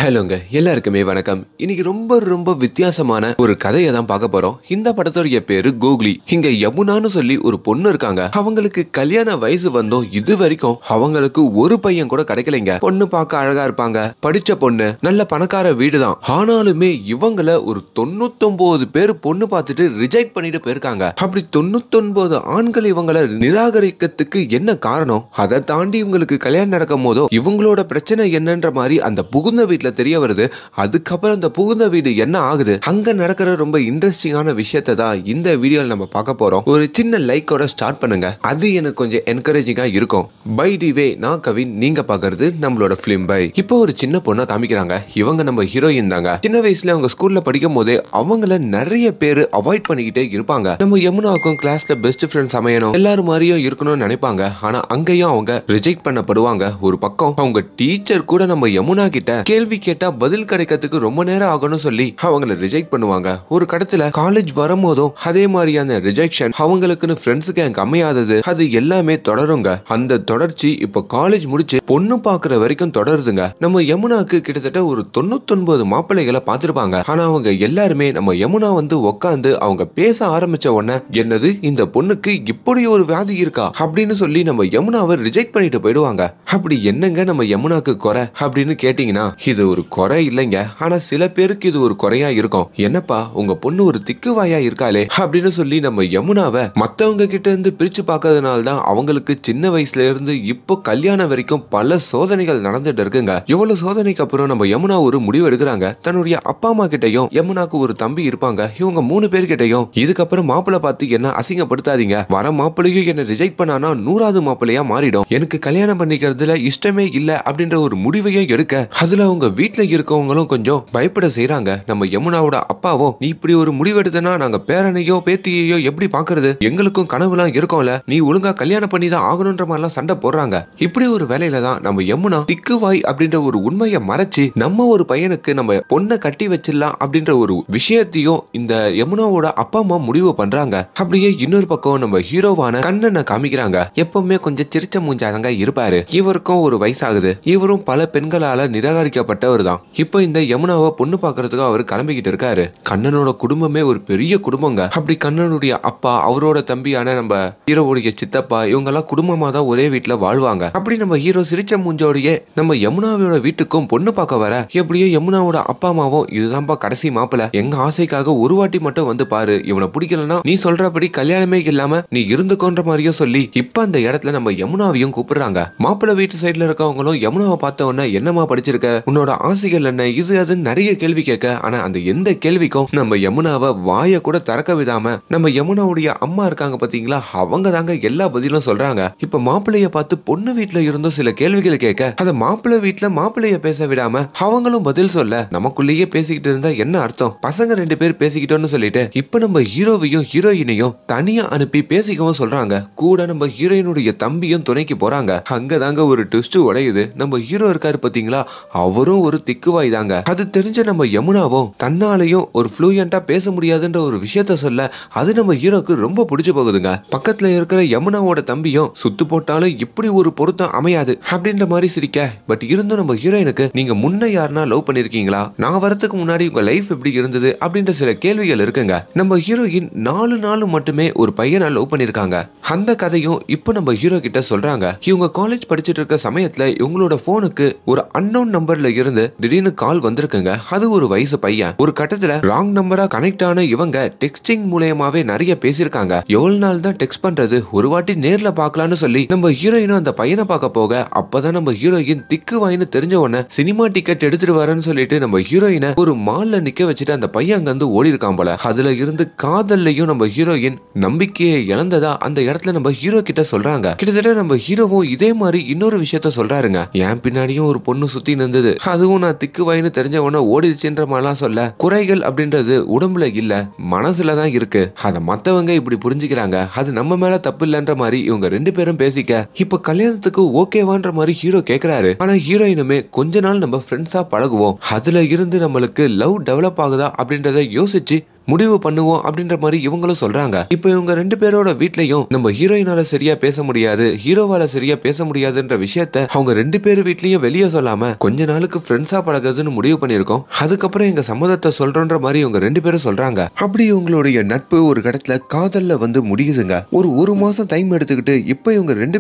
ஹலோங்க, எல்லாருக்குமே வணக்கம். இன்னைக்கு ரொம்ப வித்தியாசமான ஒரு கதையை தான் பார்க்க போறோம். இந்த படத்தோடைய பேரு கோகுலி. இங்க யமுனான்னு சொல்லி ஒரு பொண்ணு இருக்காங்க. அவங்களுக்கு கல்யாண வயசு வந்தோம் இது வரைக்கும் அவங்களுக்கு ஒரு பையன் கூட கிடைக்கலைங்க. பொண்ணு பார்க்க அழகா இருப்பாங்க, படிச்ச பொண்ணு, நல்ல பணக்கார வீடு தான். ஆனாலுமே இவங்கள ஒரு 99 பேர் பொண்ணு பார்த்துட்டு ரிஜெக்ட் பண்ணிட்டு போயிருக்காங்க. அப்படி 99 ஆண்கள் இவங்களை நிராகரிக்கிறதுக்கு என்ன காரணம்? அதை தாண்டி இவங்களுக்கு கல்யாணம் நடக்கும் போதோ இவங்களோட பிரச்சனை என்னன்ற மாதிரி அந்த புகுந்த வீட்டுல தெரிய வருது. அதுக்கப்புறம் அந்த புகுந்த வீடு என்ன ஆகுது, அங்க நடக்கிற ரொம்ப இன்ட்ரெஸ்டிங்கான விஷயத்தை தான் இந்த வீடியோல நம்ம பார்க்க போறோம். ஒரு சின்ன லைக்கோட ஸ்டார்ட் பண்ணுங்க, அது எனக்கு கொஞ்சம் என்கரேஜிங்கா இருக்கும். பை தி வே, நான் கவின், நீங்க பாக்குறது நம்மளோட பிலிம் பை. இப்போ ஒரு சின்ன பொண்ணை காமிக்கிறாங்க. இவங்க நம்ம ஹீரோயின் தாங்க. சின்ன வயசுல அவங்க ஸ்கூல்ல படிக்கும் போதே அவங்கள நிறைய பேர் அவாய்ட் பண்ணிக்கிட்டே இருப்பாங்க. நம்ம யமுனாவுக்கும் கிளாஸ்ல பெஸ்ட் ஃப்ரெண்ட்ஸ் அமையணும், எல்லாரும் மாதிரியும் இருக்கணும்னு நினைப்பாங்க. ஆனா அங்கேயும் அவங்க ரிஜெக்ட் பண்ணப்படுவாங்க. ஒரு பக்கம் அவங்க டீச்சர் கூட நம்ம யமுனா கிட்ட கேள்வி கேட்டா பதில் கிடைக்கிறதுக்கு ரொம்ப நேரம் ஆகணும் சொல்லி அவங்களை ரிஜெக்ட் பண்ணுவாங்க. ஒரு கடத்துல காலேஜ் வரும்போதும் அதே மாதிரியான ரிஜெக்ஷன், அவங்களுக்குன்னு ஃப்ரெண்ட்ஸ் கேங் அமையாதது, அது எல்லாமே தொடருங்க. அந்த தொடர்ச்சி இப்ப காலேஜ் முடிச்சு பொண்ணு பாக்குற வரைக்கும் தொடருதுங்க. நம்ம யமுனாக்கு கிட்டத்தட்ட ஒரு 99 மாப்பிள்ளைகளை பார்த்திருப்பாங்க. ஆனா அவங்க எல்லாருமே நம்ம யமுனா வந்து உட்காந்து அவங்க பேச ஆரம்பிச்ச உடனே, என்னது இந்த பொண்ணுக்கு இப்படி ஒரு வியாதி இருக்கா அப்படின்னு சொல்லி நம்ம யமுனாவை ரிஜெக்ட் பண்ணிட்டு போயிடுவாங்க. அப்படி என்னங்க நம்ம யமுனாக்கு குறை அப்படின்னு கேட்டீங்கன்னா, இது ஒரு குறை இல்லைங்க. ஆனா சில பேருக்கு இது ஒரு குறையா இருக்கும். என்னப்பா உங்க பொண்ணு ஒரு திக்குவாயா இருக்காளே அப்படின்னு சொல்லி நம்ம யமுனாவை மத்தவங்க கிட்ட இருந்து பிரிச்சு பார்க்கறதுனால தான் அவங்களுக்கு சின்ன வயசுல இருந்து இப்போ கல்யாணம் வரைக்கும் பல சோதனைகள் நடந்துட்டு இருக்குங்க. இவ்வளவு சோதனைக்கு அப்புறம் நம்ம யமுனா ஒரு முடிவு எடுக்கிறாங்க. தன்னுடைய அப்பா அம்மா கிட்டையும், யமுனாக்கு ஒரு தம்பி இருப்பாங்க, இவங்க 3 பேர் கிட்டையும் இதுக்கப்புறம் மாப்பிள்ளை பார்த்து என்ன அசிங்கப்படுத்தாதீங்க, வர மாப்பிள்ளையும் என்ன ரிஜெக்ட் பண்ணானா 100வது மாப்பிள்ளையா மாறிடும், எனக்கு கல்யாணம் பண்ணிக்கிறதுல இஷ்டமே இல்ல அப்படின்ற ஒரு முடிவையே எடுக்க, அதுல அவங்க வீட்டுல இருக்கவங்களும் கொஞ்சம் பயப்பட செய்யறாங்க. நம்ம யமுனாவோட அப்பாவோ, நீ இப்படி ஒரு முடிவெடுத்தனா நாங்க பேரனையோ பேத்தியையோ எப்படி பாக்குறது, எங்களுக்கும் கனவுலாம் இருக்கும்ல, நீ ஒழுங்கா கல்யாணம் பண்ணி தான் ஆகணும்ன்ற மாதிரிலாம் சண்டை போடுறாங்க. இப்படி ஒரு வேலையில தான் நம்ம யமுனா திக்குவாய் அப்படின்ற ஒரு உண்மையை மறைச்சு நம்ம ஒரு பையனுக்கு நம்ம பொண்ணை கட்டி வச்சிடலாம் அப்படின்ற ஒரு விஷயத்தையும் இந்த யமுனாவோட அப்பா அம்மா முடிவு பண்றாங்க. அப்படியே இன்னொரு பக்கம் நம்ம ஹீரோவான கண்ணனை காமிக்கிறாங்க. எப்பவுமே கொஞ்சம் சிரிச்ச மூஞ்சாதங்க இருப்பாரு. இவருக்கும் ஒரு வயசாகுது. இவரும் பல பெண்களால நிராகரிக்கப்பட்டவர் தான். இப்போ இந்த யமுனாவை பொண்ணு பாக்குறதுக்கு அவர் கிளம்பிக்கிட்டு இருக்காரு. கண்ணனோட குடும்பமே ஒரு பெரிய குடும்பங்க. அப்படி கண்ணனுடைய அப்பா, அவரோட தம்பியான நம்ம ஹீரோவுடைய சித்தப்பா, இவங்க எல்லாம் குடும்பமா தான் ஒரே வீட்டுல வாழ்வாங்க. அப்படி நம்ம ஹீரோ சிரிச்ச மூஞ்சோடைய நம்ம யமுனாவோட வீட்டுக்கும் பொண்ணு பார்க்க வர, எப்படியோ யமுனாவோட அப்பா அம்மாவும், இதுதான்ப்பா கடைசி மாப்பிள்ள, எங்க ஆசைக்காக ஒரு வாட்டி மட்டும் வந்து பாரு, இவனை பிடிக்கலன்னா நீ சொல்றபடி கல்யாணமே இல்லாம நீ இருந்துக்கோன்ற மாதிரியும் சொல்லி இப்ப அந்த இடத்துல நம்ம யமுனாவையும் கூப்பிடுறாங்க. மாப்பிள்ள வீட்டு சைட்ல இருக்கவங்களும் யமுனாவை பார்த்த உடனே, என்னமா படிச்சிருக்க, உன்னோட ஆசைகள் என்ன, இது அதுன்னு நிறைய கேள்வி கேட்க, ஆனா அந்த எந்த கேள்விக்கும் நம்ம யமுனாவை வாய கூட திறக்க விடாம நம்ம யமுனாவுடைய அம்மா இருக்காங்க பாத்தீங்களா, அவங்க தாங்க எல்லா பதிலும் சொல்றாங்க. இப்ப மாப்பிள்ளைய பார்த்து பொண்ணு வீட்டுல இருந்தும் சில கேள்விகள் கேட்க, அத மாப்பிள்ளை வீட்டுல மாப்பிள்ளைய பேச விடாம அவங்களும் பதில் சொல்ல, நமக்குள்ளேயே பேசிக்கிட்டு இருந்தா என்ன அர்த்தம், பசங்க 2 பேர் பேசிக்கிட்டோம்னு சொல்லிட்டு இப்ப நம்ம ஹீரோவையும் ஹீரோயினையும் தனியா அனுப்பி பேசிக்கவும் சொல்றாங்க. கூட நம்ம ஹீரோயினுடைய தம்பியும் துணைக்கு போறாங்க. அங்கதாங்க ஒரு ட்விஸ்ட் உடையுது. நம்ம ஹீரோ இருக்காரு பாத்தீங்களா, அவரும் ஒரு திக்குவாய் தாங்க. அது தெரிஞ்ச நம்ம யமுனாவும் தன்னாலையும் ஒரு ஃப்ளூயண்டா பேச முடியாதுன்ற ஒரு விஷயத்த சொல்ல, அது நம்ம ஹீரோக்கு ரொம்ப பிடிச்சு போகுதுங்க. பக்கத்துல இருக்கிற யமுனாவோட தம்பியும், சுத்து போட்டாலும் இப்படி ஒரு பொருத்தம் அமையாது அப்படின்ற மாதிரி சிரிக்க, பட் இருந்தும் நம்ம ஹீரோயினுக்கு, நீங்க முன்ன யாருன்னா லவ் பண்ணிருக்கீங்களா, நான் வரதுக்கு முன்னாடி உங்க லைஃப் எப்படி இருந்தது அப்படின்ற சில கேள்விகள் இருக்குங்க. நம்ம ஹீரோயின் 4 நாள் மட்டுமே ஒரு பையனை லவ் பண்ணிருக்காங்க. அந்த கதையும் இப்ப நம்ம ஹீரோ கிட்ட சொல்றாங்க. இவங்க காலேஜ் படிச்சுட்டு இருக்க சமயத்துல இவங்களோட போனுக்கு ஒரு அன்னோன் நம்பர்ல இருந்து திடீர்னு கால் வந்திருக்குங்க. அது ஒரு வயசு பையன். ஒரு கட்டத்துல ராங் நம்பரா கனெக்ட் ஆன இவங்க டெக்ஸ்டிங் மூலமாவே நிறைய பேசியிருக்காங்க. எவ்வளவு நாள் தான் டெக்ஸ்ட் பண்றது, ஒரு வாட்டி நேர்ல பாக்கலாம்னு சொல்லி நம்ம ஹீரோயினும் அந்த பையனை பார்க்க போக, அப்பதான் நம்ம ஹீரோயின் திக்கு வாயின்னு தெரிஞ்ச உடனே சினிமா டிக்கெட் எடுத்துட்டு வரேன்னு சொல்லிட்டு நம்ம ஹீரோயினை ஒரு மால்ல நிக்க வச்சுட்டு அந்த பையன் அங்க வந்து ஓடி இருக்கான் போல. அதுல இருந்து காதல்லையும் நம்ம ஹீரோயின் நம்பிக்கையை இழந்ததா அந்த இடத்துல நம்ம ஹீரோ கிட்ட சொல்றாங்க. கிட்டத்தட்ட நம்ம ஹீரோவும் இதே மாதிரி இன்னொரு விஷயத்த சொல்றாருங்க. என் பின்னாடியும் ஒரு பொண்ணு சுத்தி நின்றது, அதுவும் நான் திக்கு வாயின்னு தெரிஞ்ச உடனே ஓடிடுச்சுன்ற மாதிரிலாம் சொல்ல, குறைகள் அப்படின்றது உடம்புல இல்ல மனசுல தான் இருக்கு, அதை மத்தவங்க இப்படி புரிஞ்சுக்கிறாங்க, அது நம்ம மேல தப்பு இல்லன்ற மாதிரி இவங்க 2 பேரும் பேசிக்க, இப்ப கல்யாணத்துக்கு ஓகேவான்ற மாதிரி ஹீரோ கேக்குறாரு. ஆனா ஹீரோயினுமே, கொஞ்ச நாள் நம்ம ஃப்ரெண்ட்ஸா பழகுவோம், அதுல இருந்து நம்மளுக்கு லவ் டெவலப் ஆகுதா அப்படின்றத யோசிச்சு முடிவு பண்ணுவோம் அப்படின்ற மாதிரி இவங்களும் சொல்றாங்க. இப்போ இவங்க ரெண்டு பேரோட வீட்லயும் நம்ம ஹீரோயினால சரியா பேச முடியாது, ஹீரோவால சரியா பேச முடியாதுன்ற விஷயத்த அவங்க ரெண்டு பேர் வீட்லயும் வெளியே சொல்லாம கொஞ்ச நாளுக்கு ஃப்ரெண்ட்ஸா பழகுதுன்னு முடிவு பண்ணிருக்கோம். அதுக்கப்புறம் எங்க சம்மதத்தை சொல்றோன்ற மாதிரி இவங்க ரெண்டு பேரும் சொல்றாங்க. அப்படி இவங்களுடைய நட்பு ஒரு கடத்துல காதல்ல வந்து முடியுதுங்க. ஒரு மாசம் டைம் எடுத்துக்கிட்டு இப்ப இவங்க ரெண்டு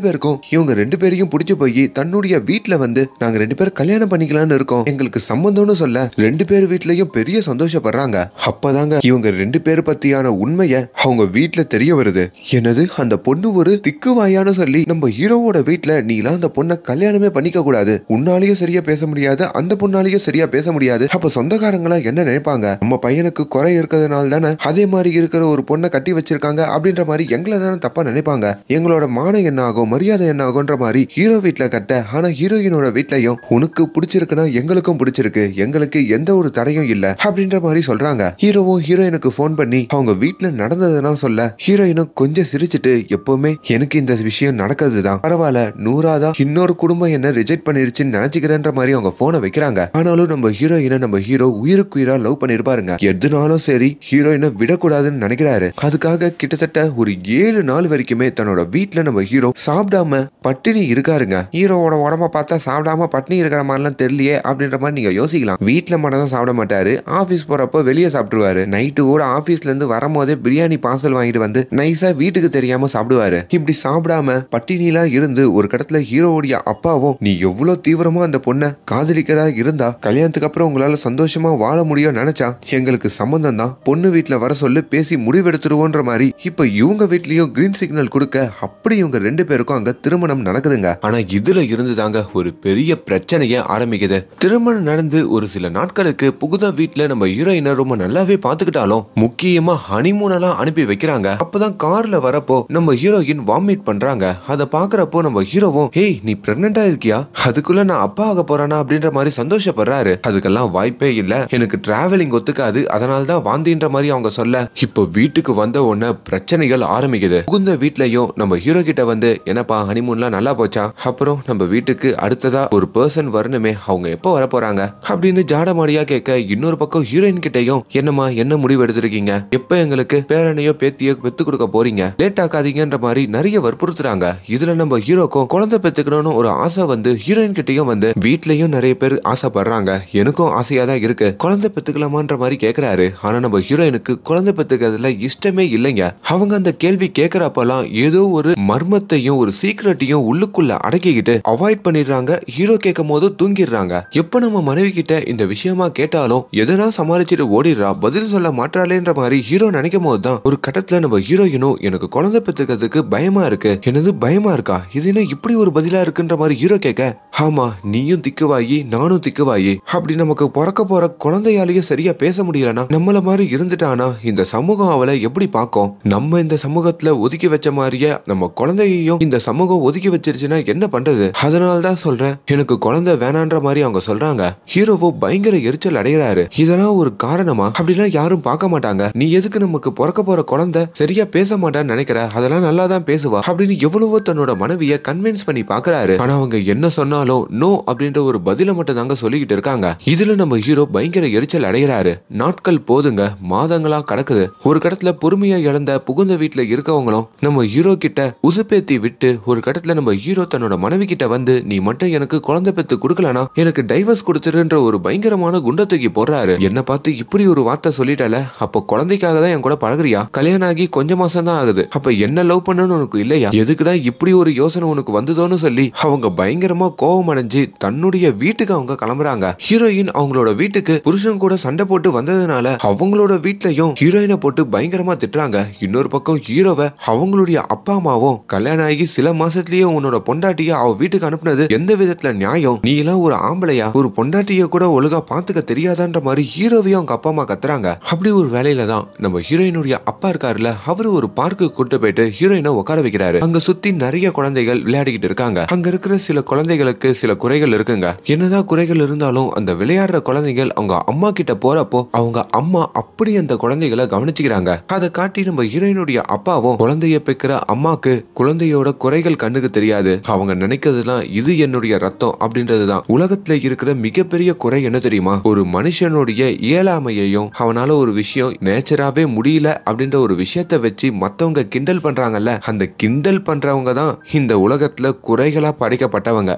பேரையும் பிடிச்சு போய் தன்னுடைய வீட்டுல வந்து நாங்க ரெண்டு பேரும் கல்யாணம் பண்ணிக்கலாம்னு இருக்கோம், எங்களுக்கு சம்பந்தம்னு சொல்ல ரெண்டு பேர் வீட்லயும் பெரிய சந்தோஷப்படுறாங்க. அப்பதாங்க இவங்க ரெண்டு பேர் பத்தியான உண்மைய அவங்க வீட்டுல தெரிய வருது. என்னது, அந்த பொண்ணு ஒரு திக்குவாயான்னு சொல்லி நம்ம ஹீரோவோட வீட்டுல நீலாம் அந்த பொண்ணை கல்யாணமே பண்ணிக்க கூடாது, உன்னாலேயும் சரியா பேச முடியாது, அந்த பொண்ணாலேயும் சரியா பேச முடியாது, அப்ப சொந்தக்காரங்களா என்ன நினைப்பாங்க, நம்ம பையனுக்கு குறை இருக்கிறதுனால தானே அதே மாதிரி இருக்கிற ஒரு பொண்ணை கட்டி வச்சிருக்காங்க அப்படின்ற மாதிரி எங்களை தானே தப்பா நினைப்பாங்க, எங்களோட மானம் என்ன ஆகும், மரியாதை என்ன ஆகும்ன்ற மாதிரி ஹீரோ வீட்டுல கட்ட. ஆனா ஹீரோயினோட வீட்லயும் உனக்கு பிடிச்சிருக்குன்னா எங்களுக்கும் பிடிச்சிருக்கு, எங்களுக்கு எந்த ஒரு தடையும் இல்ல அப்படின்ற மாதிரி சொல்றாங்க. ஹீரோவும் ஹீரோயினுக்கு போன் பண்ணி அவங்க வீட்டுல நடந்ததுன்னா சொல்ல ஹீரோயினும் கொஞ்சம் சிரிச்சுட்டு எப்பவுமே எனக்கு இந்த விஷயம் நடக்கிறதுதான், பரவாயில்ல, நூறாதான் இன்னொரு குடும்பம் என்ன ரிஜெக்ட் பண்ணிருச்சுன்னு நினைச்சுக்கிறேன்ற மாதிரி அவங்க போனை வைக்கிறாங்க. ஆனாலும் நம்ம ஹீரோயினை நம்ம ஹீரோ உயிருக்கு உயிரா லவ் பண்ணிருப்பாருங்க. எதுனாலும் சரி ஹீரோயினை விடக்கூடாதுன்னு நினைக்கிறாரு. அதுக்காக கிட்டத்தட்ட ஒரு 7 நாள் வரைக்குமே தன்னோட வீட்டுல நம்ம ஹீரோ சாப்பிடாம பட்டினி இருக்காருங்க. ஹீரோவோட உடம்ப பார்த்தா சாப்பிடாம பட்டினி இருக்கிற மாதிரிலாம் தெரியலையே அப்படின்ற மாதிரி நீங்க யோசிக்கலாம். வீட்டுல மட்டும் தான் சாப்பிட மாட்டாரு, ஆபீஸ் போறப்போ வெளியே சாப்பிட்டுருவாரு. நைட்டு கூட ஆபீஸ்ல இருந்து வரும்போதே பிரியாணி பார்சல் வாங்கிட்டு வந்து நைஸா வீட்டுக்கு தெரியாம சாப்பிடுவாரு. இப்படி சாப்பிடாம பட்டினிலாம் இருந்து ஒரு கடத்துல ஹீரோவுடைய அப்பாவும் நீ எவ்வளவு தீவிரமா அந்த பொண்ணை காதலிக்கிறதா இருந்தா கல்யாணத்துக்கு அப்புறம் உங்களால சந்தோஷமா வாழ முடியும் நினைச்சா எங்களுக்கு சம்பந்தம் தான், பொண்ணு வீட்டுல வர சொல்லி பேசி முடிவெடுத்துருவோன்ற மாதிரி இப்ப இவங்க வீட்லயும் கிரீன் சிக்னல் கொடுக்க அப்படி இவங்க ரெண்டு பேருக்கும் அங்க திருமணம் நடக்குதுங்க. ஆனா இதுல இருந்து தாங்க ஒரு பெரிய பிரச்சனையே ஆரம்பிக்குது. திருமணம் நடந்து ஒரு சில நாட்களுக்கு புகுந்த வீட்டுல நம்ம ஹீரோயினை ரொம்ப நல்லாவே பாத்துக்கிட்டாலும் முக்கியமா ஹனிமூனெல்லாம் அனுப்பி வைக்கிறாங்க. அப்பதான் கார்ல வரப்போ நம்ம ஹீரோயின் வாமிட் பண்றாங்க. அதை பாக்குறப்போ நம்ம ஹீரோவும் ஹேய் நீ பிரெக்னண்டா இருக்கியா, அதுக்குள்ள நான் அப்பா ஆக போறானா அப்படின்ற மாதிரி சந்தோஷப்படுறாரு. அதுக்கெல்லாம் வாய்ப்பே இல்ல, எனக்கு டிராவலிங் ஒத்துக்காது, அதனால தான் வாந்தின்ற மாதிரி அவங்க சொல்ல இப்போ வீட்டுக்கு வந்த உடனே பிரச்சனைகள் ஆரம்பிக்குது. புகுந்த வீட்லயும் நம்ம ஹீரோ கிட்ட வந்து என்னப்பா ஹனிமூன்லாம் நல்லா போச்சா, அப்புறம் நம்ம வீட்டுக்கு அடுத்ததா ஒரு பர்சன் வரணுமே, அவங்க எப்போ வர போறாங்க அப்படின்னு ஜாடமாடியா கேட்க, இன்னொரு பக்கம் ஹீரோயின் கிட்டையும் என்னமா என்ன முடிவு எடுத்திருக்கீங்க, எப்ப எங்களுக்கு பேரனையோ பேத்தியோ பெத்து கொடுக்க போறீங்க, லேட் ஆக்காதீங்கன்ற மாதிரி நிறைய வற்புறுத்துறாங்க. இதுல நம்ம ஹீரோக்கும் குழந்தை பெத்துக்கணும்னு ஒரு ஆசை வந்து ஹீரோயின் கிட்டையும் வந்து வீட்லயும் நிறைய பேர் ஆசைப்படுறாங்க, எனக்கும் ஆசையா தான் இருக்கு, குழந்தை பெத்துக்கலாமான்ற மாதிரி கேக்குறாரு. ஆனா நம்ம ஹீரோயினுக்கு குழந்தை பெத்துக்கிறதுல இஷ்டமே இல்லைங்க. அவங்க அந்த கேள்வி கேட்கறப்பெல்லாம் ஏதோ ஒரு மர்மத்தையும் ஒரு சீக்ரெட்டையும் உள்ளுக்குள்ள அடக்கிக்கிட்டு அவாய்ட் பண்ணிடுறாங்க. ஹீரோ கேட்கும் போது தூங்கிடுறாங்க. எப்ப நம்ம மனைவி கிட்ட இந்த விஷயமா கேட்டாலும் எதனா சமாளிச்சுட்டு ஓடிடுறா, பதில் சொல்ல மாட்டாளேன்ற மாதிரி ஹீரோ நினைக்கும் போதுதான் ஒரு கட்டத்துல நம்ம ஹீரோயினும் எனக்கு குழந்தை பெத்துக்கிறதுக்கு பயமா இருக்கு, என்னது பயமா இருக்கா, இது என்ன இப்படி ஒரு பதிலா இருக்குன்ற மாதிரி ஹீரோ கேட்க, ஆமா நீயும் திக்குவாயி நானும் திக்குவாயி, அப்படி நமக்கு பிறக்க போற குழந்தையாலேயே சரியா பேச முடியலனா நம்மள மாதிரி இருந்துட்டானா இந்த சமூகம் அவளை எப்படி பார்க்கும், நம்ம இந்த சமூகத்துல ஒதுக்கி வச்ச மாதிரியே நம்ம குழந்தையையும் இந்த சமூகம் ஒதுக்கி வச்சிருச்சுன்னா என்ன பண்றது, அதனாலதான் சொல்றேன் எனக்கு குழந்தை வேணான்ற மாதிரி அவங்க சொல்றாங்க. ஹீரோவோ பயங்கர எரிச்சல் அடைகிறாரு. இதெல்லாம் ஒரு காரணமா, அப்படிலாம் யாரும் பார்க்க மாட்டாங்க, நீ எதுக்கு நமக்கு பிறக்க போற குழந்தை சரியா பேச மாட்டான்னு நினைக்கிற, அதெல்லாம் நல்லா தான் பேசுவா அப்படின்னு எவ்வளவோ தன்னோட மனைவியை கன்வின்ஸ் பண்ணி பாக்குறாரு. ஆனா அவங்க என்ன சொன்னாலும் நோ அப்படின்ற ஒரு பதில மட்டும் தாங்க சொல்லிக்கிட்டு இருக்காங்க. இதுல நம்ம ஹீரோ பயங்கர எரிச்சல் அடைகிறாரு. நாட்கள் போதுங்க, மாதங்களா கடக்குது. ஒரு கடத்துல பொறுமையா இழந்த புகுந்த வீட்டுல இருக்கவங்களும் நம்ம ஹீரோ கிட்ட உசுப்பேத்தி விட்டு ஒரு கடத்துல நம்ம ஹீரோ தன்னோட மனைவி கிட்ட வந்து நீ மட்டும் எனக்கு குழந்தை பெத்து கொடுக்கலனா எனக்கு டைவர்ஸ் கொடுத்துருன்ற ஒரு பயங்கரமான குண்ட தூக்கி போடுறாரு. என்ன பார்த்து இப்படி ஒரு வார்த்தை சொல்லிட்டால, அப்ப குழந்தைக்காக தான் என் கூட பழகுறியா, கல்யாணம் ஆகி கொஞ்ச மாசம் தான் ஆகுது, அப்ப என்ன லவ் பண்ணணும்னு உனக்கு இல்லையா, எதுக்குடா இப்படி ஒரு யோசனை உனக்கு வந்ததோன்னு சொல்லி அவங்க பயங்கரமா கோபம் அடைஞ்சு தன்னுடைய வீட்டுக்கு அவங்க கிளம்புறாங்க. ஹீரோயின் அவங்களோட வீட்டுக்கு புருஷன் கூட சண்டை போட்டு வந்ததுனால அவங்களோட வீட்லயும் ஹீரோயினை போட்டு பயங்கரமா திட்டுறாங்க. இன்னொரு பக்கம் ஹீரோவை அவங்களுடைய அப்பா அம்மாவும் கல்யாணம் ஆகி சில மாசத்திலேயே உன்னோட பொண்டாட்டிய அவ வீட்டுக்கு அனுப்புனது எந்த விதத்துல நியாயம், நீ எல்லாம் ஒரு ஆம்பளையா, ஒரு பொண்டாட்டிய கூட ஒழுங்கா பாத்துக்க தெரியாதான்ற மாதிரி ஹீரோவையும் அவங்க அப்பா அம்மா கத்துறாங்க. அப்படி ஒரு வேலையில தான் நம்ம ஹீரோயினுடைய அப்பா இருக்காருல, அவரு ஒரு பார்க்கு கூட்டு போயிட்டு ஹீரோயினை உட்கார வைக்கிறாரு. அங்க சுத்தி நிறைய குழந்தைகள் விளையாடிக்கிட்டு இருக்காங்க. அங்க இருக்கிற சில குழந்தைகளுக்கு சில குறைகள் இருக்குங்க. என்னதான் குறைகள் இருந்தாலும் அந்த விளையாடுற குழந்தைகள் அவங்க அம்மா கிட்ட போறப்போ அவங்க அம்மா அப்படி அந்த குழந்தைகளை கவனிச்சுக்கிறாங்க. அதை காட்டி நம்ம ஹீரோயினுடைய அப்பாவும் குழந்தைய பெக்கிற அம்மாக்கு குழந்தையோட குறைகள் கண்ணுக்கு தெரியாது, அவங்க நினைக்கிறதுலாம் இது என்னுடைய ரத்தம் அப்படின்றதுதான். உலகத்துல இருக்கிற மிகப்பெரிய குறை என்ன தெரியுமா, ஒரு மனுஷனுடைய இயலாமையையும் அவனால ஒரு ஒரு விஷயம் நேச்சராவே முடியல அப்படின்ற ஒரு விஷயத்த வச்சு மத்தவங்க கிண்டல் பண்றாங்கல்ல, அந்த கிண்டல் பண்றவங்க தான் இந்த உலகத்துல குறைகளா படைக்கப்பட்டவங்க.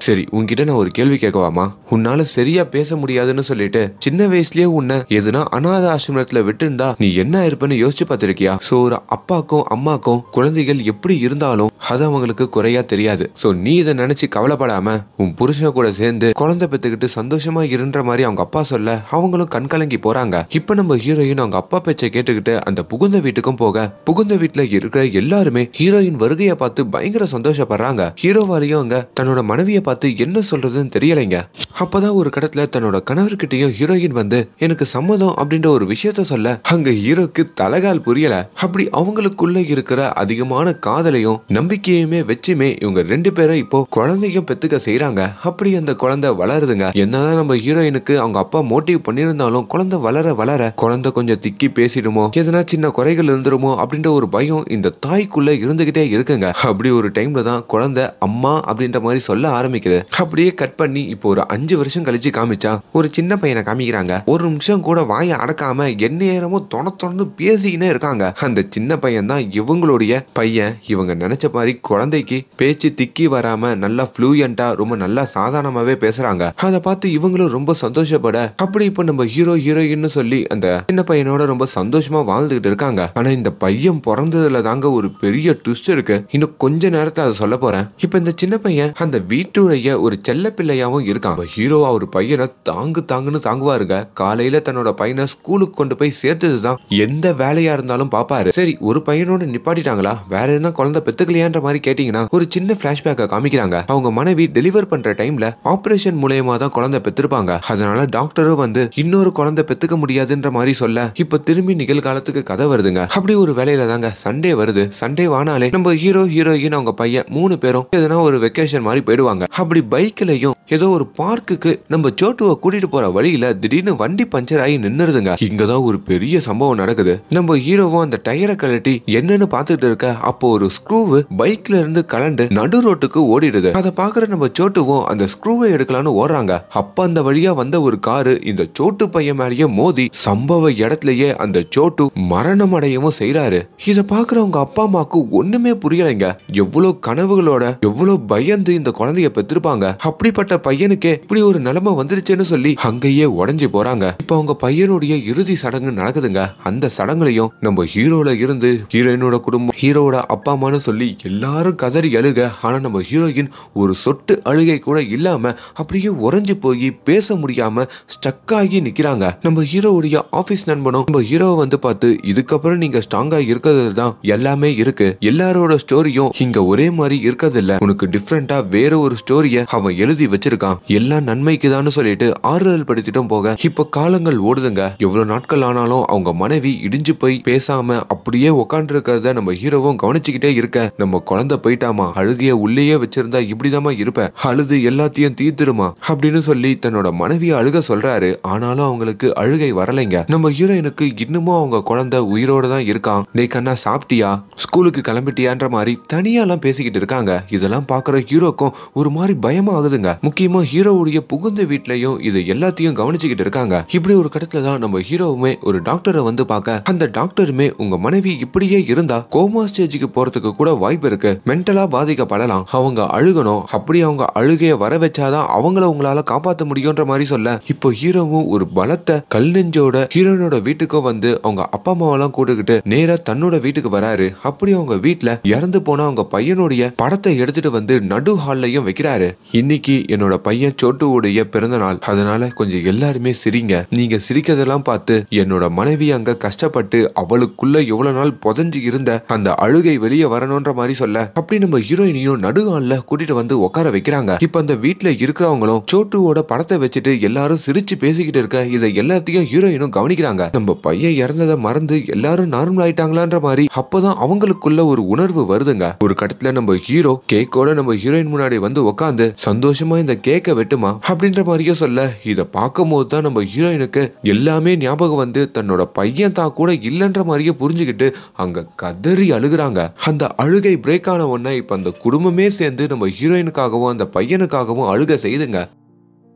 சரி, உன்கிட்ட நான் ஒரு கேள்வி கேட்கவாமா? உன்னால சரியா பேச முடியாதுன்னு சொல்லிட்டு சின்ன வயசுலயே உன்னை எதுனா அனாதை ஆசிரமத்துல விட்டுருந்தா நீ என்ன இருப்பன்னு யோசிச்சு பார்த்திருக்கியா? சோ ஒரு அப்பாக்கும் அம்மாக்கும் குழந்தைகள் எப்படி இருந்தாலும் அது அவங்களுக்கு குறையா தெரியாது. சோ நீ இதை நினைச்சு கவலைப்படாம உன் புருஷனை கூட சேர்ந்து குழந்தை பெத்துக்கிட்டு சந்தோஷமா இருன்ற மாதிரி அவங்க அப்பா சொல்ல அவங்களும் கண்கலங்கி போறாங்க. இப்ப நம்ம ஹீரோயின் அவங்க அப்பா பேச்சை கேட்டுக்கிட்டு அந்த புகுந்த வீட்டுக்கும் போக, புகுந்த வீட்டுல இருக்கிற எல்லாருமே ஹீரோயின் வருகையை பார்த்து பயங்கர சந்தோஷப்படுறாங்க. ஹீரோவாலையும் அங்க தன்னோட மனைவியை பார்த்து என்ன சொல்றதுன்னு தெரியலைங்க. அப்பதான் ஒரு கடத்துல தன்னோட கணவர்கிட்டயும் ஹீரோயின் வந்து எனக்கு சம்மதம் அப்படின்ற ஒரு விஷயத்த சொல்ல அங்க ஹீரோக்கு தலகால் புரியல. அப்படி அவங்களுக்குள்ள இருக்கிற அதிகமான காதலையும் நம்பிக்கையுமே வச்சுமே இவங்க ரெண்டு பேரும் இப்போ குழந்தையும் பெத்துக்க செய்யறாங்க. அப்படி அந்த குழந்தை வளருதுங்க. என்னதான் நம்ம ஹீரோயினுக்கு அவங்க அப்பா மோட்டிவ் பண்ணியிருந்தாலும் குழந்தை வளர வளர குழந்தை கொஞ்சம் திக்கி பேசிடுமோ, எதனா சின்ன குறைகள் இருந்துருமோ அப்படின்ற ஒரு பயம் இந்த தாய்க்குள்ள இருந்துகிட்டே இருக்குங்க. அப்படி ஒரு டைம்ல தான் குழந்தை அம்மா அப்படின்ற மாதிரி சொல்ல ஆரம்பிக்குது. அப்படியே கட் பண்ணி இப்போ ஒரு 5 வருஷம் கழிச்சு காமிச்சா ஒரு சின்ன பையனை காமிக்கிறாங்க. ஒரு நிமிஷம் கூட வாயை அடக்காம எந்நேரமும் தொடர்ந்து பேசிக்கினே இருக்காங்க. அந்த சின்ன பையன் தான் இவங்களுடைய பையன். இவங்க நினைச்ச மாதிரி குழந்தைக்கு பேச்சு திக்கி வராம நல்லா ஃப்ளூயண்டா ரொம்ப நல்லா சாதாரணமாவே பேசுறாங்க. அதை பார்த்து இவங்களும் ரொம்ப சந்தோஷப்பட அப்படி இப்ப நம்ம ஹீரோயின் சொல்லி அந்த சின்ன பையனோட ரொம்ப சந்தோஷமா வாழ்ந்துகிட்டு இருக்காங்க. ஆனா இந்த பையன் பிறந்ததுல தாங்க ஒரு பெரிய ட்விஸ்ட் இருக்கு. இன்னும் கொஞ்ச நேரத்துல அதை சொல்ல போறேன். இப்ப இந்த சின்ன பையன் அந்த வீட்டுடைய ஒரு செல்ல பிள்ளையாவும் இருக்கான். ஹீரோ அவர் பையனை தாங்குன்னு தாங்குவாருங்க. காலையில தன்னோட பையனை ஸ்கூலுக்கு கொண்டு போய் சேர்த்ததுதான் எந்த வேலையா இருந்தாலும் பாப்பாரு. சரி, ஒரு பையனோட நிப்பாட்டிட்டாங்களா, வேற என்ன குழந்தை பெத்துக்கலையான்ற மாதிரி கேட்டீங்கன்னா ஒரு சின்ன பிளாஷ்பேக்கை காமிக்கிறாங்க. அவங்க மனைவி டெலிவர் பண்ற டைம்ல ஆபரேஷன் மூலமா தான் குழந்தை பெற்றிருப்பாங்க. அதனால டாக்டரும் வந்து இன்னொரு குழந்தை பெத்துக்க முடியாதுன்ற மாதிரி சொல்ல இப்ப திரும்பி நிகழ்காலத்துக்கு கதை வருதுங்க. அப்படி ஒரு வேலையில தாங்க சண்டே வருது. சண்டே வானாலே நம்ம ஹீரோயின் அவங்க பையன் 3 பேரும் எதனா ஒரு வெக்கேஷன் மாதிரி போயிடுவாங்க. அப்படி பைக்லயும் ஏதோ ஒரு பார்க்குக்கு நம்ம சோட்டுவை கூட்டிட்டு போற வழியில திடீர்னு வண்டி பஞ்சர் ஆகி நின்னுருதுங்க. இங்கதான் ஒரு பெரிய சம்பவம் நடக்குது. நம்ம ஹீரோவும் அந்த டயரை கழட்டி என்னன்னு பாத்துட்டு இருக்க அப்போ ஒரு ஸ்க்ரூவு பைக்ல இருந்து கலண்டு நடு ரோட்டுக்கு ஓடிடுது. அதை பாக்குற நம்ம சோட்டுவும் அந்த ஸ்க்ரூவை எடுக்கலான்னு ஓடுறாங்க. அப்ப அந்த வழியா வந்த ஒரு காரு இந்த சோட்டு பையன் மேலேயே மோதி சம்பவ இடத்துலயே அந்த சோட்டு மரணம் அடையவும் செய்யறாரு. இத பாக்குறவங்க அப்பா அம்மாக்கு ஒண்ணுமே புரியலைங்க. எவ்வளவு கனவுகளோட எவ்வளவு பயந்து இந்த குழந்தைய பெற்றிருப்பாங்க. அப்படிப்பட்ட பையனுக்கே இப்படி ஒரு நிலைமை வந்துருச்சுன்னு சொல்லி அங்கேயே உடஞ்சி போறாங்க. இப்ப அவங்க பையனுடைய இறுதி சடங்கு நடக்குதுங்க. அந்த சடங்குலையும் நம்ம ஹீரோல இருந்து ஹீரோயினோட குடும்பம், ஹீரோட அப்பா அம்மான்னு சொல்லி எல்லாரும் கதறி அழுக. ஆனா நம்ம ஹீரோயின் ஒரு சொட்டு அழுகை கூட இல்லாம அப்படியே உறைஞ்சு போய் பேச முடியாம ஸ்டக் ஆகி நிக்கிறாங்க. நம்ம ஹீரோவுடைய ஆபீஸ் நண்பனும் நம்ம ஹீரோவை வந்து பார்த்து இதுக்கப்புறம் நீங்க ஸ்ட்ராங்கா இருக்கிறது தான் எல்லாமே இருக்கு, எல்லாரோட ஸ்டோரியும் இங்க ஒரே மாதிரி இருக்கிறது இல்ல, உனக்கு டிஃப்ரெண்டா வேற ஒரு ஸ்டோரிய அவன் எழுதி வச்சிருக்கான், எல்லாம் நன்மைக்கு தான் சொல்லிட்டு ஆறுதல் படுத்திட்டும் போக இப்ப காலங்கள் ஓடுதுங்க. எவ்வளவு நாட்கள் ஆனாலும் அவங்க மனைவி இடிஞ்சு போய் பேசாம அப்படியே உட்காந்து இருக்கிறத நம்ம ஹீரோவும் கவனிச்சுக்கிட்டே இருக்க, நம்ம குழந்தை போயிட்டாமா, அழுகைய உள்ளேயே வச்சிருந்தா இப்படிதாமா இருப்ப, அழுது எல்லாத்தையும் தீர்த்துடுமா அப்படின்னு சொல்லி தன்னோட மனைவியை அழுக சொல்றாரு. ஆனாலும் அவங்களுக்கு அழுகை வரலைங்க. நம்ம ஹீரோயினுக்கு இன்னமும் அவங்க குழந்தை உயிரோட தான் இருக்கான். டேய் கண்ணா, சாப்பிட்டியா, ஸ்கூலுக்கு கிளம்பிட்டியான்ற மாதிரி தனியாலாம் பேசிக்கிட்டு இருக்காங்க. இதெல்லாம் பாக்குற ஹீரோக்கும் ஒரு மாதிரி பயமா ஆகுதுங்க. முக்கியமா ஹீரோவுடைய புகுந்த வீட்லயும் இது எல்லாத்தையும் கவனிச்சுக்கிட்டு இருக்காங்க. இப்படி ஒரு கடத்துல தான் நம்ம ஹீரோவுமே ஒரு டாக்டரை வந்து பார்க்க, அந்த டாக்டருமே உங்க மனைவி இப்படியே இருந்தா கோமா ஸ்டேஜுக்கு போறதுக்கு கூட வாய்ப்பு இருக்கு, மென்டலா பாதிக்கப்படலாம், அவங்க அழுகணும், அப்படி அவங்க அழுகைய வர வச்சாதான் அவங்கள உங்களால காப்பாற்ற முடியும்ன்ற மாதிரி சொல்ல இப்போ ஹீரோவும் ஒரு பலத்த கல் நெஞ்சோட ஹீரோனோட வீட்டுக்கும் வந்து அவங்க அப்பா அம்மாவெல்லாம் கூட்டுக்கிட்டு நேரா தன்னோட வீட்டுக்கு வராரு. அப்படி அவங்க வீட்டுல இறந்து போன அவங்க பையனுடைய படத்தை எடுத்துட்டு வந்து நடு ஹால்லையும் வைக்கிறாரு. இன்னைக்கு என்னோட பையன் சோட்டுவுடைய பிறந்த நாள், அதனால கொஞ்சம் எல்லாருமே சிரிங்க, நீங்க சிரிக்கிறதெல்லாம் பார்த்து என்னோட மனைவி அங்க கஷ்டப்பட்டு அவளுக்குள்ள எவ்வளவு நாள் புதஞ்சு இருந்த அந்த அழுகை வெளியே வரணும்ன்ற மாதிரி சொல்ல அப்படி நம்ம ஹீரோயினையும் நடுகால்ல கூட்டிட்டு வந்து உட்கார வைக்கிறாங்க. இப்ப அந்த வீட்டுல இருக்கிறவங்களும் சோட்டுவோட படத்தை வச்சுட்டு எல்லாரும் சிரிச்சு பேசிக்கிட்டு இருக்க இதை எல்லாத்தையும் ஹீரோயினும் கவனிக்கிறாங்க. நம்ம பையன் இறந்ததை மறந்து எல்லாரும் நார்மல் ஆயிட்டாங்களான்ற மாதிரி அப்பதான் அவங்களுக்குள்ள ஒரு உணர்வு வருதுங்க. ஒரு கட்டத்துல நம்ம ஹீரோ கேக்கோட நம்ம ஹீரோயின் முன்னாடி வந்து உட்காந்து சந்தோஷமா இந்த கேக்க வெட்டுமா அப்படின்ற மாதிரியே சொல்ல இத பார்க்கும் போது தான் நம்ம ஹீரோயினுக்கு எல்லாமே ஞாபகம் வந்து தன்னோட பையன் தான் கூட இல்லைன்ற மாதிரியே புரிஞ்சுக்கிட்டு அங்க கதறி அழுகுறாங்க. அந்த அழுகை பிரேக் ஆன உடனே இப்ப அந்த குடும்பமே சேர்ந்து நம்ம ஹீரோயினுக்காகவும் அந்த பையனுக்காகவும் அழுக செய்துங்க.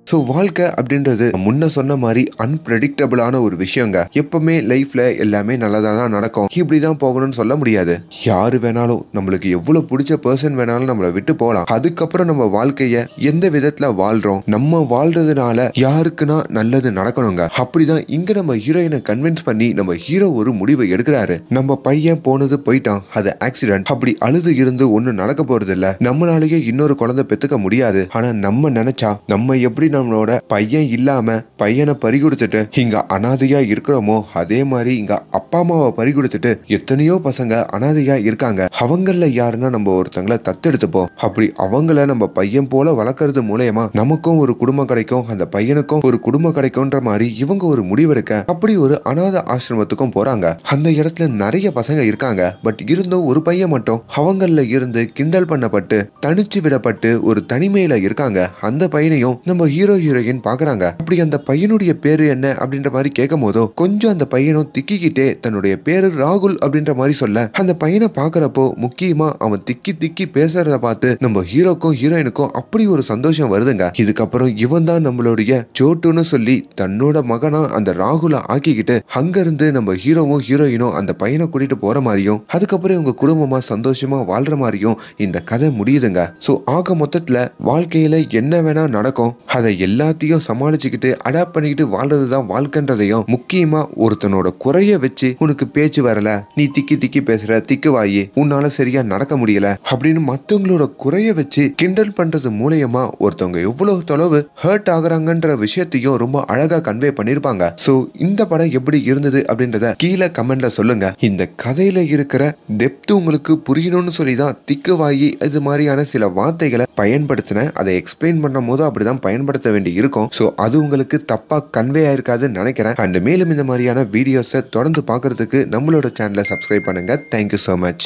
சோ வாழ்க்கை அப்படின்றது முன்ன சொன்ன மாதிரி அன்பிரடிக்டபிளான ஒரு விஷயங்க. எப்பவுமே லைஃப்ல எல்லாமே நல்லதா தான் நடக்கும், இப்படிதான் போகணும்னு சொல்ல முடியாது. யாரு வேணாலும், நம்மளுக்கு எவ்வளவு பிடிச்ச பர்சன் வேணாலும் நம்மளை விட்டு போலாம். அதுக்கப்புறம் நம்ம வாழ்க்கைய எந்த விதத்துல வாழ்றோம், நம்ம வாழ்றதுனால யாருக்குன்னா நல்லது நடக்கணுங்க. அப்படிதான் இங்க நம்ம ஹீரோயினை கன்வின்ஸ் பண்ணி நம்ம ஹீரோ ஒரு முடிவை எடுக்கிறாரு. நம்ம பையன் போனது போயிட்டான், அது ஆக்சிடென்ட், அப்படி அழுது இருந்து ஒண்ணு நடக்க போறது இல்ல, நம்மளாலேயே இன்னொரு குழந்தை பெத்துக்க முடியாது. ஆனா நம்ம நினைச்சா நம்ம எப்படி நம்மளோட பையன் இல்லாம பையனை பறி கொடுத்துட்டு இங்க அனாதையா இருக்கிறோமோ அதே மாதிரி இங்க அப்பா அம்மாவை பறி கொடுத்துட்டு எத்தனையோ பசங்க அனாதையா இருக்காங்க. அவங்கள யாருன்னா நம்ம ஒருத்தங்களை தத்தெடுத்துப்போம். அப்படி அவங்கள நம்ம பையன் போல வளர்க்கறது மூலயமா நமக்கும் ஒரு குடும்பம் கிடைக்கும், அந்த பையனுக்கும் ஒரு குடும்பம் கிடைக்கும்ன்ற மாதிரி இவங்க ஒரு முடிவெடுக்க அப்படி ஒரு அனாதை ஆசிரமத்துக்கும் போறாங்க. அந்த இடத்துல நிறைய பசங்க இருக்காங்க. பட் இருந்தும் ஒரு பையன் மட்டும் அவங்கள இருந்து கிண்டல் பண்ணப்பட்டு தனிச்சு விடப்பட்டு ஒரு தனிமையில இருக்காங்க. அந்த பையனையும் நம்ம ஹீரோ ஹீரோயின் பாக்குறாங்க. அப்படி அந்த பையனுடைய பேரு என்ன அப்படின்ற மாதிரி கேட்கும் போதோ கொஞ்சம் அந்த பையனும் திக்கிக்கிட்டே தன்னுடைய பேரு ராகுல் அப்படின்ற மாதிரி சொல்ல, அந்த பையனை பாக்குறப்போ முக்கியமா அவன் திக்கி திக்கி பேசுறத பார்த்து நம்ம ஹீரோக்கும் ஹீரோயினுக்கும் அப்படி ஒரு சந்தோஷம் வருதுங்க. இதுக்கப்புறம் இவன் தான் நம்மளுடைய சோட்டுன்னு சொல்லி தன்னோட மகனா அந்த ராகுல ஆக்கிக்கிட்டு அங்க இருந்து நம்ம ஹீரோவும் ஹீரோயினும் அந்த பையனை கூட்டிட்டு போற மாதிரியும் அதுக்கப்புறம் இவங்க குடும்பமா சந்தோஷமா வாழ்ற மாதிரியும் இந்த கதை முடியுதுங்க. சோ ஆக மொத்தத்துல வாழ்க்கையில என்ன வேணா நடக்கும், அதை எல்லாத்தையும் சமாளிச்சுக்கிட்டு அடாப்ட் பண்ணிக்கிட்டு வாழ்றதுதான் வாழ்க்கைன்றதையும், முக்கியமா ஒருத்தனோட குறைய வச்சு உனக்கு பேச்சு வரல, நீ திக்கி திக்கி பேசுற, திக்கு வாயி, உன்னால சரியா நடக்க முடியல அப்படின்னு மத்தவங்களோட குறைய வச்சு கிண்டல் பண்றது மூலயமா ஒருத்தவங்க எவ்வளவு தொலைவு ஹர்ட் ஆகுறாங்கன்ற விஷயத்தையும் ரொம்ப அழகா கன்வே பண்ணிருப்பாங்க. சோ இந்த படம் எப்படி இருந்தது அப்படின்றத கீழே கமெண்ட்ல சொல்லுங்க. இந்த கதையில இருக்கிற டெப்த் உங்களுக்கு புரியணும்னு சொல்லிதான் திக்கு வாயி இது மாதிரியான சில வார்த்தைகளை பயன்படுத்தின. அதை எக்ஸ்பிளைன் பண்ணும் போது அப்படிதான் பயன்படுத்த வேண்டி இருக்கும். சோ அது உங்களுக்கு தப்பா கன்வே ஆயிருக்காதுன்னு நினைக்கிறேன். அண்ட் மேலும் இந்த மாதிரியான வீடியோஸை தொடர்ந்து பார்க்கறதுக்கு நம்மளோட சேனலை சப்ஸ்கிரைப் பண்ணுங்க. Thank you so much.